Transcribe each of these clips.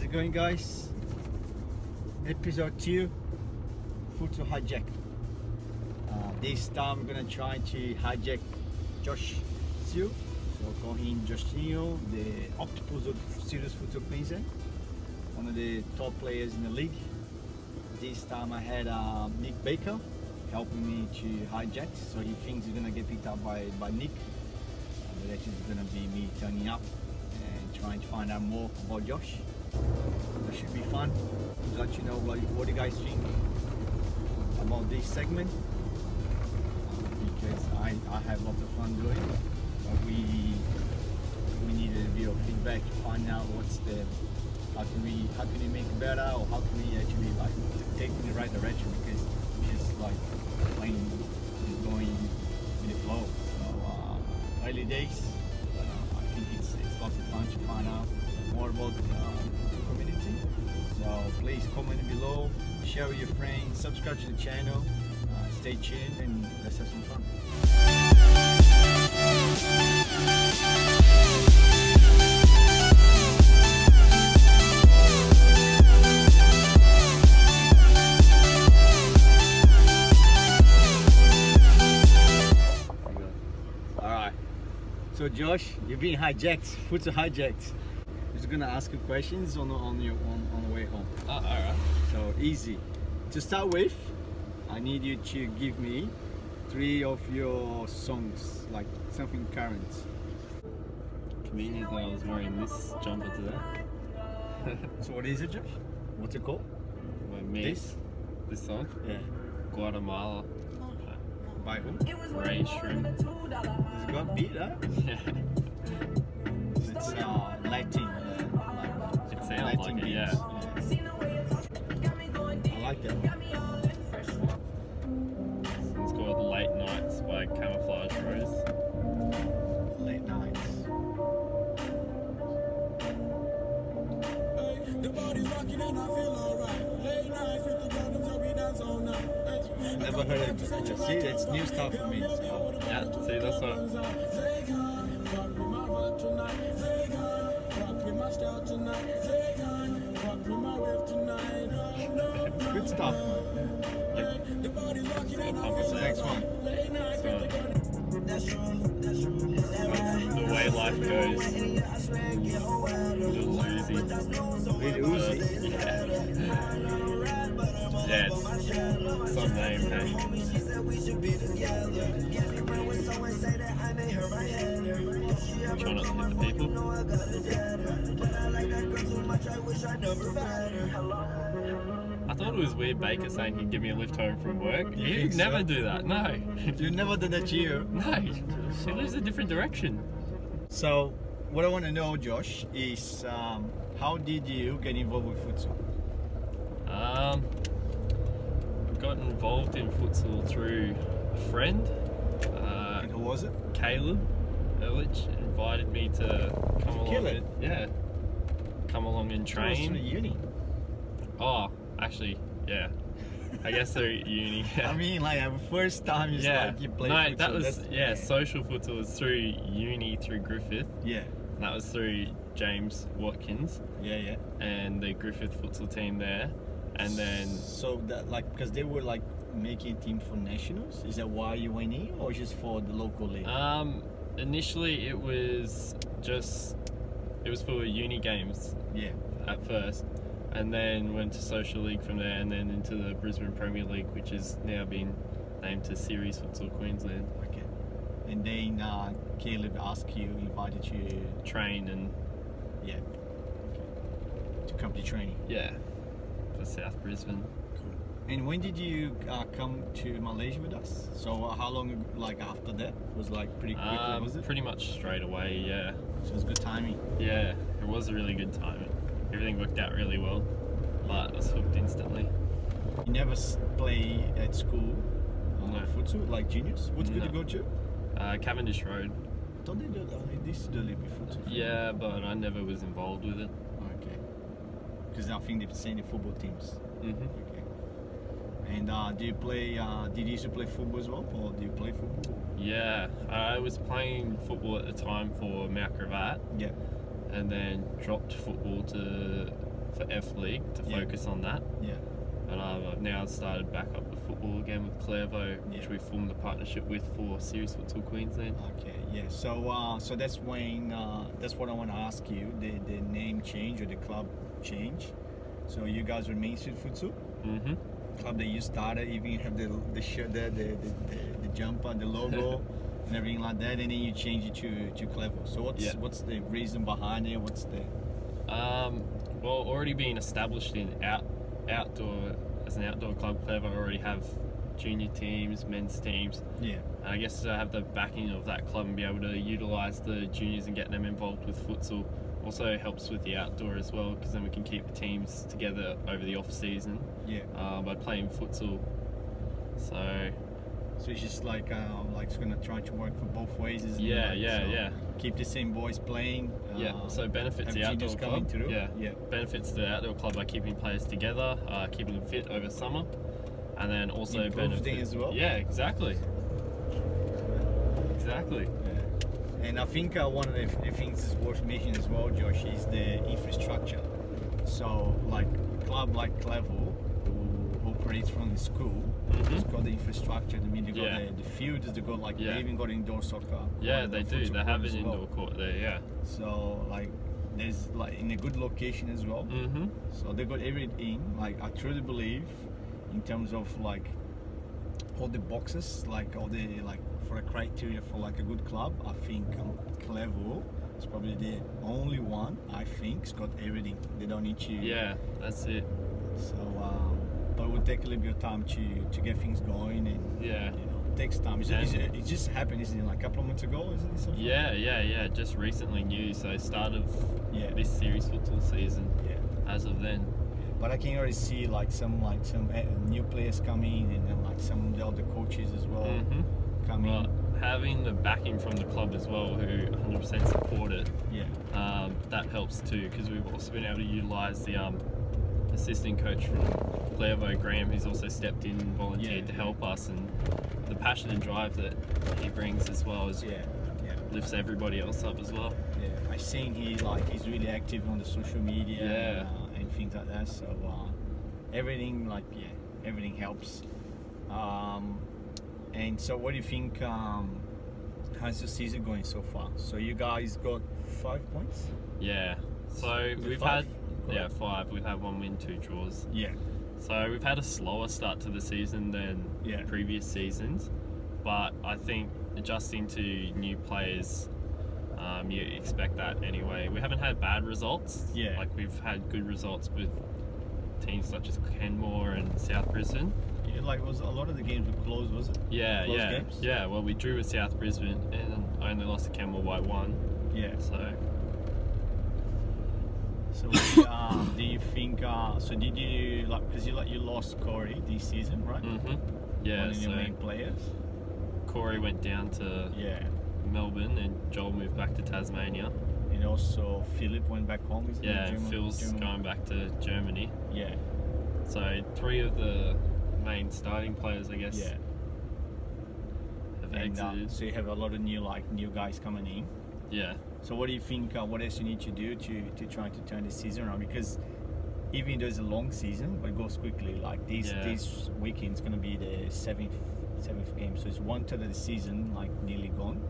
it going, guys? Episode 2, Futsal Hijack. This time I'm gonna try to hijack Josh Sewell. So call him Joshinho, the octopus of Serious Futsal Queensland, one of the top players in the league. This time I had Nick Baker helping me to hijack, so he thinks he's gonna get picked up by Nick. But actually it's gonna be me turning up and trying to find out more about Josh. That should be fun. I'll let you know what you guys think about this segment, because I have lots of fun doing it. But we needed a bit of feedback to find out how can we make it better, or how can we actually like take in the right direction, because just like playing is going with the flow. So early days, but I think it's lots of fun to find out more about the community. So please comment below, share with your friends, subscribe to the channel, stay tuned, and let's have some fun. Alright, so Josh, you're being hijacked, Futsal hijacked. Just gonna ask you questions on the way home. Alright. So easy. To start with, I need you to give me 3 of your songs, like something current. Convenient that I was wearing this jumper today. So what is it, Josh? What's it called? This song? Yeah. Guatemala. By who? Ray Shroom. It's got beat, huh? Yeah. It's Latin. It sounds like it, yeah. I like that one. It's called Late Nights by Camouflage Rose. Late nights. Never heard of it. See, that's new stuff for me. So. Yeah, see, that's what. Good stuff, man. What's the next one? The Way Life Goes. Really Uzi. Yeah, it's some name, hey. Try not to hit the people. I thought it was weird Baker saying he'd give me a lift home from work. He'd never do that, no. You've never done that to you? No, he lives a different direction. So, what I want to know, Josh, is how did you get involved with futsal? Got involved in futsal through a friend. And who was it? Caleb Ehrlich invited me to come along. Caleb? Yeah, come along and train. Close to the uni. Oh, actually, yeah. I guess through uni. Yeah. I mean, like first time you played futsal. No, that was social futsal was through uni through Griffith. Yeah. And that was through James Watkins. Yeah. And the Griffith futsal team there, and then. So that because they were like making a team for nationals. Is that why you went in, or just for the local league? Initially it was for uni games. Yeah. At first. And then went to Social League from there, and then into the Brisbane Premier League, which has now been named to Series Futsal Queensland. Okay. And then Caleb invited you to train and yeah. Okay. To come to training. Yeah. For South Brisbane. Cool. And when did you come to Malaysia with us? So how long after that? Was pretty quickly, was it? Pretty much straight away, yeah. So it was good timing. Yeah, it was a really good timing. Everything worked out really well, but I was hooked instantly. You never play at school no. futsal, like juniors? What school did you go to? Cavendish Road. Don't they do that? They used to do a little bit futsal. Yeah, but I never was involved with it. Okay. Because I think they're sending football teams. Mm-hmm. Okay. And do you play? Did you used to play football as well, or do you play football? Yeah, I was playing football at the time for Mount Gravatt. Yeah. And then dropped football for F League to focus on that. Yeah. And I've now started back up the football again with Clairvoux, which we formed a partnership with for Series Futsal Queensland. Okay, yeah. So so that's when that's what I want to ask you. The name change or the club change. So you guys were Main Street Futsal. Mm-hmm. Club that you started, even you have the shirt there, the jumper, the logo, and everything like that, and then you change it to Clairvoux. So what's the reason behind it? What's the well, already being established in outdoor as an outdoor club, Clairvoux already have junior teams, men's teams. Yeah. And I guess to have the backing of that club and be able to utilise the juniors and get them involved with futsal also helps with the outdoor as well, because then we can keep the teams together over the off season. Yeah. By playing futsal. So it's just like it's gonna try to work for both ways, isn't it? Yeah. Keep the same boys playing. So benefits the outdoor club. Through. Yeah. Benefits the outdoor club by keeping players together, keeping them fit over summer, and then also benefits as well. Yeah, exactly. Yeah. And I think one of the things that's worth mentioning as well, Josh, is the infrastructure. So like club like Clairvoux, who operates from the school, it's got the infrastructure. I mean, they got the fields, they got they even got indoor soccer. Yeah, they do. They have an indoor court there. Yeah. So there's in a good location as well. Mm-hmm. So they got everything. I truly believe, in terms of all the boxes, all the for a criteria for a good club, I think Clairvoux is probably the only one I think's got everything. They don't need to. Yeah, that's it. So, but it would take a little bit of time to get things going, and it takes time. It just happened, isn't it? A couple of months ago, isn't it? Something? Yeah. Just recently new. So start of this series futsal season. Yeah. As of then. But I can already see some new players coming, and then some of the other coaches as well coming. Well, having the backing from the club as well, who 100% support it, that helps too, because we've also been able to utilise the assistant coach from Clairvoux, Graham, who's also stepped in and volunteered to help us, and the passion and drive that he brings as well as lifts everybody else up as well. Yeah, I've seen he's really active on the social media and things like that. So everything everything helps. And so, what do you think? How's the season going so far? So you guys got 5 points? Yeah. So we've had 5. We've had 1 win, 2 draws. Yeah. So we've had a slower start to the season than previous seasons, but I think adjusting to new players, you expect that anyway. We haven't had bad results. Yeah. We've had good results with teams such as Kenmore and South Brisbane. Was a lot of the games were close, was it? Yeah, close games? Yeah. Well, we drew with South Brisbane and only lost to Kenmore by 1. Yeah. So do you think? So did you because you lost Corey this season, right? Mm-hmm. Yeah. One of your main players. Corey went down to Melbourne, and Joel moved back to Tasmania. And also Philip went back home. Phil's going back to Germany. Yeah. So 3 of the main starting players, I guess, have exited. So you have a lot of new guys coming in. Yeah. So what do you think? What else you need to do to try to turn the season around? Because even though it's a long season, but it goes quickly. This weekend's going to be the seventh game, so it's 1/3 of the season nearly gone.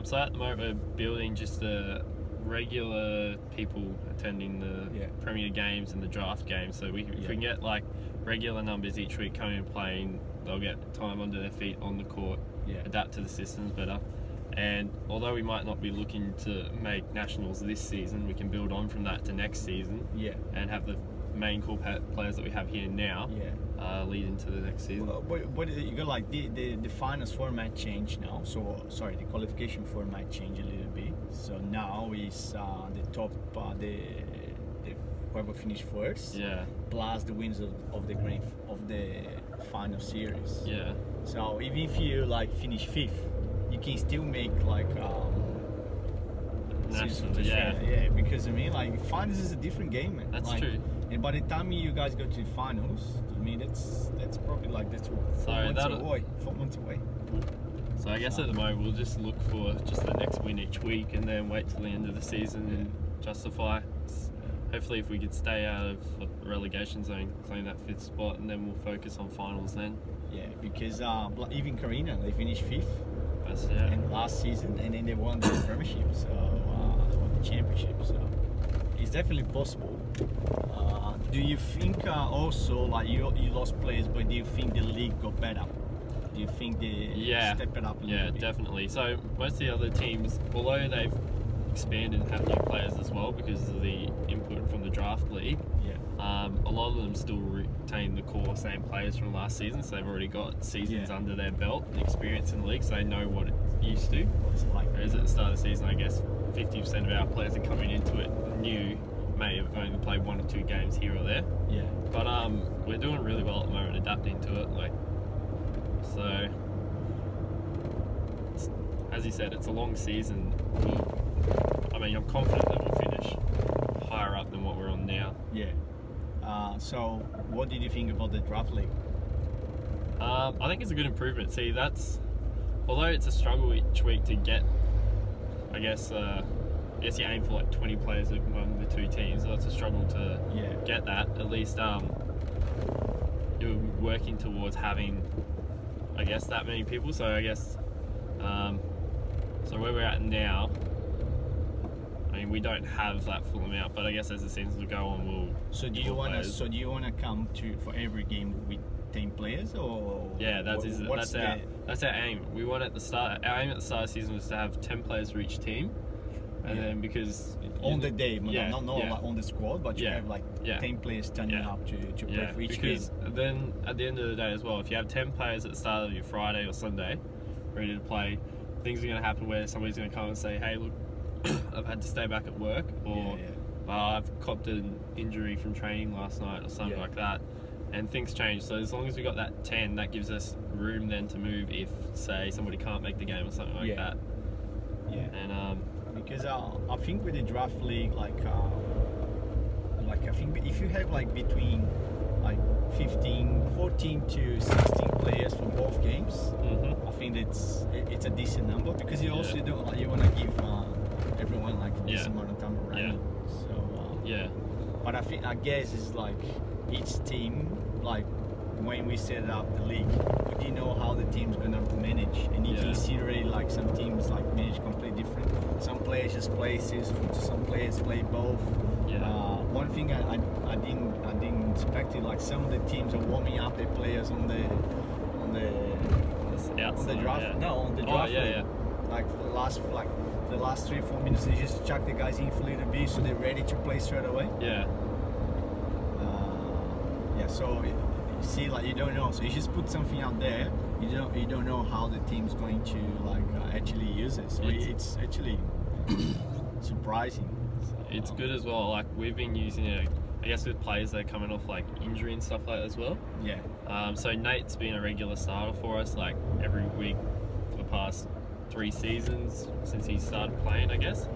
So at the moment we're building just the regular people attending the Premier games and the draft games. So if we can get regular numbers each week coming and playing, they'll get time under their feet on the court, adapt to the systems better. And although we might not be looking to make nationals this season, we can build on from that to next season. And have the main core players that we have here now lead into the next season. But you got the finals format change now. So sorry, the qualification format changed a little bit. So now is the top whoever finished first. Plus the winners of the final series. So even if you finish 5th, you can still make national. Because finals is a different game, man. That's true. And by the time you guys go to finals, I mean that's probably 4 months away. So I guess at the moment we'll just look for just the next win each week, and then wait till the end of the season and justify hopefully if we could stay out of the relegation zone, claim that 5th spot, and then we'll focus on finals then. Yeah, because even Carina, they finished 5th Yeah. and last season, and then they won the premiership, so or the championship. So it's definitely possible. Do you think also, like, you lost players, but do you think the league got better? Do you think they stepped it up a little bit? Yeah, definitely. So most of the other teams, although they've expanded and have new players as well because of the input from the draft league, a lot of them still retain the core same players from last season, so they've already got seasons under their belt and experience in the league, so they know what it's used to. What's it like? Whereas at the start of the season, I guess 50% of our players are coming into it new, may have only played 1 or 2 games here or there. Yeah. But we're doing really well at the moment, adapting to it. So as you said, it's a long season. I mean, I'm confident that we'll finish higher up than what we're on now. Yeah. So what did you think about the draft league? I think it's a good improvement. See, although it's a struggle each week to get, I guess you aim for like 20 players among the 2 teams, so it's a struggle to get that. At least you're working towards having, I guess, that many people. So I guess, so where we're at now, I mean, we don't have that full amount, but I guess as the seasons go on, we'll. So do you want to come to for every game with 10 players, or? Yeah, that's our aim. We want at the start. Our aim at the start of the season was to have 10 players for each team, and then because on the day, not like on the squad, but you have like 10 players turning up to play for each game. Because then at the end of the day as well, if you have 10 players at the start of your Friday or Sunday, ready to play, things are going to happen where somebody's going to come and say, "Hey, look, I've had to stay back at work," or I've copped an injury from training last night or something like that, and things change. So as long as we got that 10, that gives us room then to move if, say, somebody can't make the game or something like that. Yeah. And because I think with the draft league, like I think if you have like between like 14 to 16 players for both games, I think it's a decent number, because you also don't, like, you want to give everyone like a decent amount of time around. So but I guess it's like each team, like when we set up the league, we didn't know how the team's gonna manage, and you can see already like some teams like manage completely different. Some players just play some players play both. One thing I didn't expect it, like some of the teams are warming up their players on the draft. No, on the draft. Like the last 3 or 4 minutes, they just chuck the guys in for a little bit, so they're ready to play straight away. So you see, like, you don't know, so you just put something out there, you don't know how the team's going to like actually use it, so it's actually surprising. It's good as well. Like, we've been using it, I guess, with players that are coming off like injury and stuff like that as well. So Nate's been a regular starter for us like every week for the past 3 seasons since he started playing, I guess.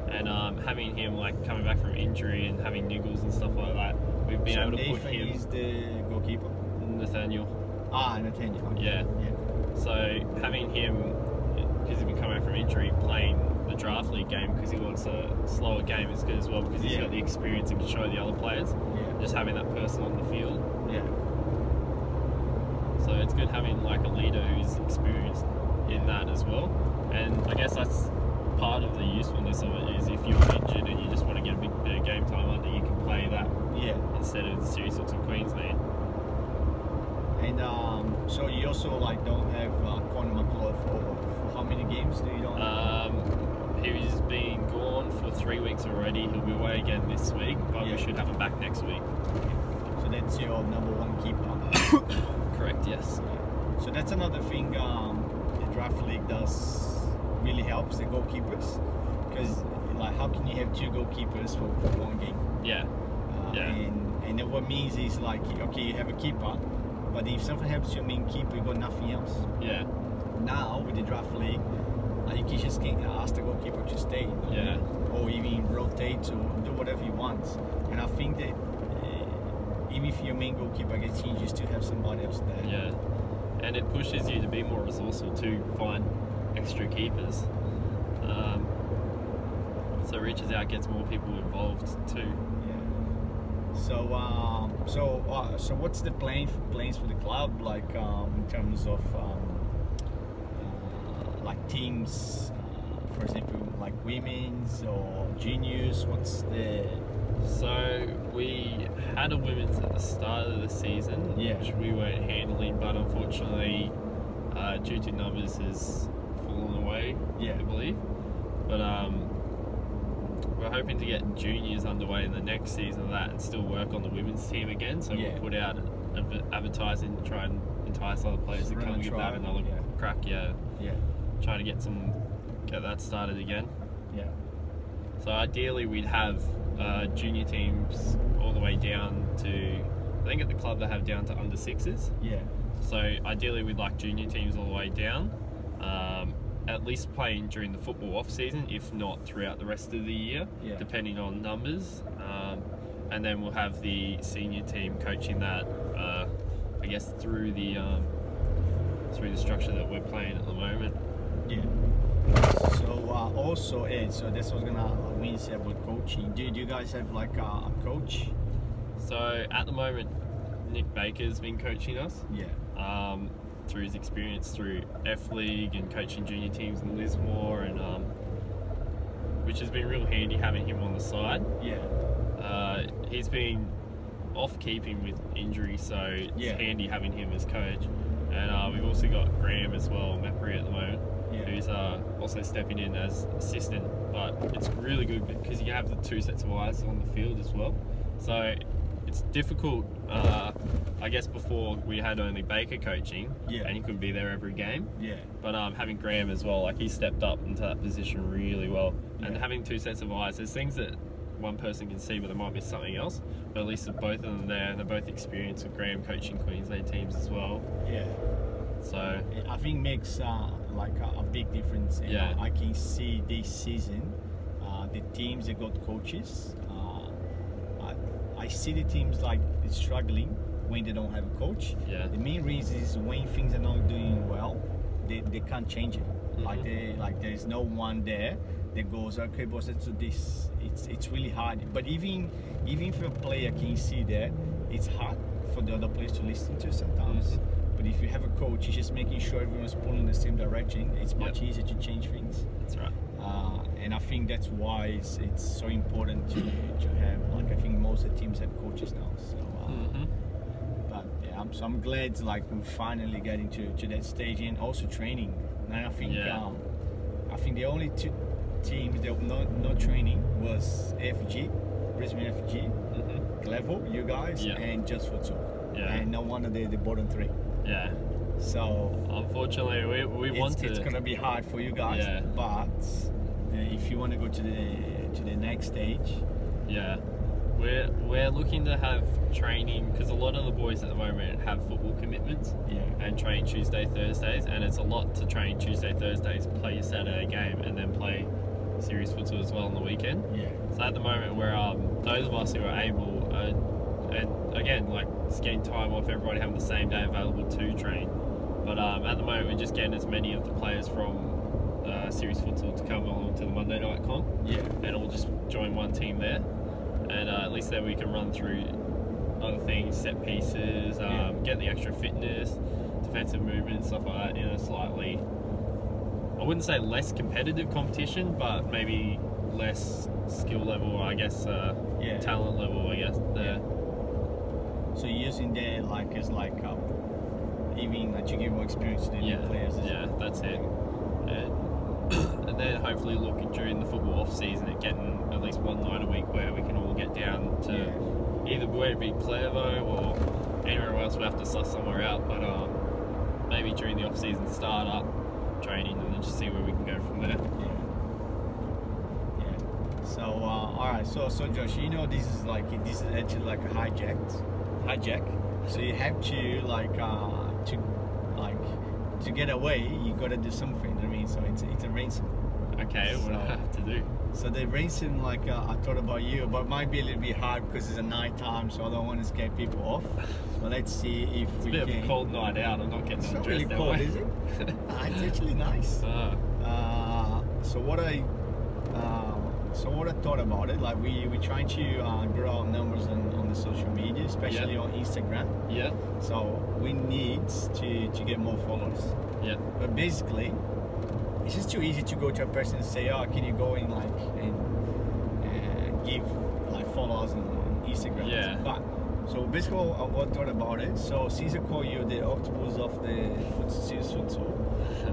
And having him like coming back from injury and having niggles and stuff like that, we've been able to put him. He's the goalkeeper. Nathaniel. Nathaniel. Yeah. So having him, because he's been coming back from injury, playing the draft league game because he wants a slower game is good as well, because he's got the experience and can show the other players. Just having that person on the field. So it's good having like a leader who's experienced in that as well. And I guess that's part of the usefulness of it, is if you're injured and you just want to get a bit of game time under, you can play that instead of the Series of Queensland. And so you also like don't have Conor McLeod for how many games do you don't? He's been gone for 3 weeks already. He'll be away again this week, but we should have him back next week. So that's your number 1 keeper. Correct. Yes. So that's another thing the draft league does really helps the goalkeepers, because like how can you have 2 goalkeepers for 1 game? And then what means is like, okay, you have a keeper, but if something happens to your main keeper, you got nothing else. Now with the draft league, you can just ask the goalkeeper to stay, or even rotate or do whatever you want. And I think that even if your main goalkeeper gets injured, you still have somebody else there. And it pushes you to be more resourceful to find extra keepers. So reaches out, gets more people involved too. So what's the plans for the club, like in terms of like teams, for example, like women's or juniors? What's the... So we had a women's at the start of the season, which we weren't handling, but unfortunately, due to numbers, has fallen away. I believe. But we're hoping to get juniors underway in the next season of that, and still work on the women's team again. So we'll put out advertising to try and entice other players to come and give that another crack. Trying to get that started again. So ideally, we'd have junior teams all the way down to, I think at the club they have down to under 6s. So ideally, we'd like junior teams all the way down. At least playing during the football off season, if not throughout the rest of the year, depending on numbers. And then we'll have the senior team coaching that, I guess, through the structure that we're playing at the moment. So also, Ed, so this was gonna mean about coaching. Do you guys have like a coach? So at the moment, Nick Baker's been coaching us. Through his experience through F League and coaching junior teams in Lismore, and which has been real handy having him on the side. He's been off keeping with injury, so it's handy having him as coach. And we've also got Graham as well, Mappery at the moment, who's also stepping in as assistant. But it's really good because you have the 2 sets of eyes on the field as well. So it's difficult. I guess before we had only Baker coaching, and he couldn't be there every game. But having Graham as well, like he stepped up into that position really well. And having 2 sets of eyes, there's things that one person can see, but there might be something else. But at least with both of them there, and they're both experienced with Graham coaching Queensland teams as well. So I think makes like a big difference. And I can see this season the teams that got coaches. I see the teams like struggling when they don't have a coach. The main reason is when things are not doing well, they can't change it. Like there's no one there that goes, okay, boss, let's do this. It's really hard. But even if a player can see that, it's hard for the other players to listen to sometimes. But if you have a coach, it's just making sure everyone's pulling in the same direction. It's much easier to change things. That's right. And I think that's why it's so important to have, like, I think most of the teams have coaches now. So, but yeah, I'm glad like we're finally getting to that stage, and also training. And I think the only 2 teams that no training was FG, Brisbane FG, Clairvoux, you guys, and Just Futsal. And no one of the bottom 3. So unfortunately, we want to. It's gonna be hard for you guys, but if you want to go to the next stage, we're looking to have training, because a lot of the boys at the moment have football commitments and train Tuesday, Thursdays, and it's a lot to train Tuesday, Thursdays, play your Saturday game, and then play series futsal as well on the weekend. So at the moment, we're those of us who are able, and again, like, it's getting time off, everybody having the same day available to train. But at the moment, we're just getting as many of the players from series futsal to come along to the Monday night comp, and all just join one team there, and at least then we can run through other things, set pieces, get the extra fitness, defensive movement, stuff like that, in a slightly, I wouldn't say less competitive competition, but maybe less skill level, I guess, talent level, I guess, there. So you're using that like as like even like to give more experience to the new players. That's it. And then hopefully looking during the football off season at getting at least one night a week where we can all get down to either whether it be Clairvoux or anywhere else. We have to suss somewhere out, but maybe during the off season start up training, and then just see where we can go from there. So all right, so Josh, you know, this is actually like a hijack. So you have to to get away, you gotta do something. I mean, so it's a ransom. Okay, what do I have to do? So the ransom, like I thought about you, but it might be a little bit hard because it's a night time, so I don't want to scare people off. But let's see if we can. It's a bit of a cold night out. I'm not getting It's not dressed really cold, is it? It's actually nice. So So what I thought about it, like we're trying to grow our numbers on the social media, especially on Instagram. Yeah. So we need to get more followers. Yeah. But basically, it's just too easy to go to a person and say, oh, can you go in like and give like followers on Instagram? Yeah. But so basically, what I thought about it. So since I call you the octopus of the futsal,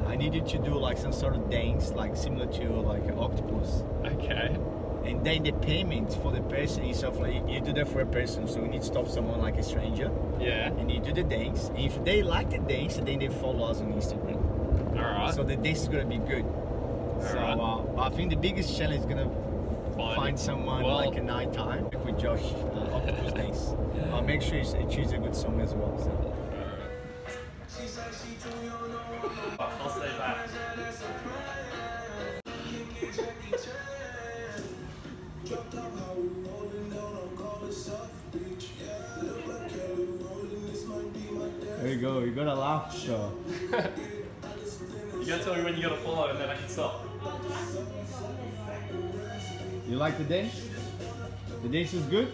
I need you to do like some sort of dance, like similar to like an octopus. Okay. And then the payment for the person is of like you do that for a person, so you need to stop someone like a stranger. Yeah. And you do the dance. And if they like the dance, then they follow us on Instagram. Alright. So the dance is gonna be good. So I think the biggest challenge is gonna find someone like a night time with Josh octopus dance. Make sure you choose a good song as well. So. I'll stay back. There you go, you gotta laugh, so. You gotta tell me when you gotta follow and then I can stop. You like the dance? The dance is good?